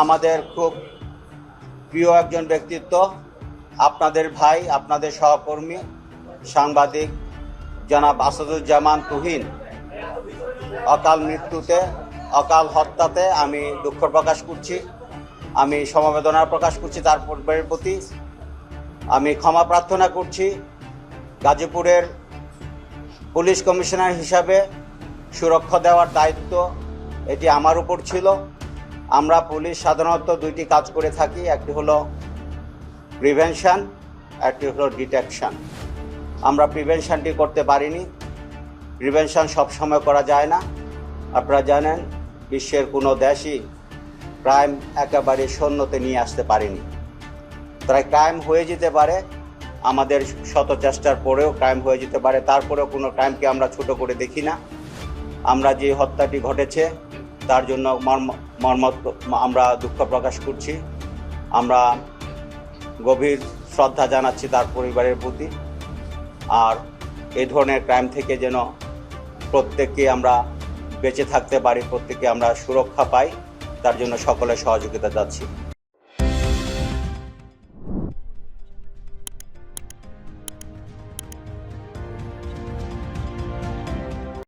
আমাদের খুব প্রিয় একজন ব্যক্তিত্ব, আপনাদের ভাই, আপনাদের সহকর্মী সাংবাদিক জনাব আসাদুজ্জামান তুহিন অকাল মৃত্যুতে, অকাল হত্যাতে আমি দুঃখ প্রকাশ করছি। আমি সমবেদনা প্রকাশ করছি তার পরিবারের প্রতি। আমি ক্ষমা প্রার্থনা করছি। গাজীপুরের পুলিশ কমিশনার হিসাবে সুরক্ষা দেওয়ার দায়িত্ব এটি আমার উপর ছিল। আমরা পুলিশ সাধারণত দুইটি কাজ করে থাকি, একটি হলো প্রিভেনশন, একটি হলো ডিটেকশন। আমরা প্রিভেনশনটি করতে পারিনি। প্রিভেনশন সবসময় করা যায় না। আপনারা জানেন বিশ্বের কোনো দেশই ক্রাইম একেবারে শূন্যতে নিয়ে আসতে পারেনি। তাই ক্রাইম হয়ে যেতে পারে, আমাদের শত চেষ্টার পরেও ক্রাইম হয়ে যেতে পারে। তারপরেও কোনো ক্রাইমকে আমরা ছোট করে দেখি না। আমরা যে হত্যাটি ঘটেছে তার জন্য আমরা দুঃখ প্রকাশ করছি। আমরা গভীর শ্রদ্ধা জানাচ্ছি তার পরিবারের প্রতি। আর এই ধরনের ক্রাইম থেকে যেন প্রত্যেককে আমরা বেঁচে থাকতে পারি, প্রত্যেককে আমরা সুরক্ষা পাই, তার জন্য সকলের সহযোগিতা চাচ্ছি।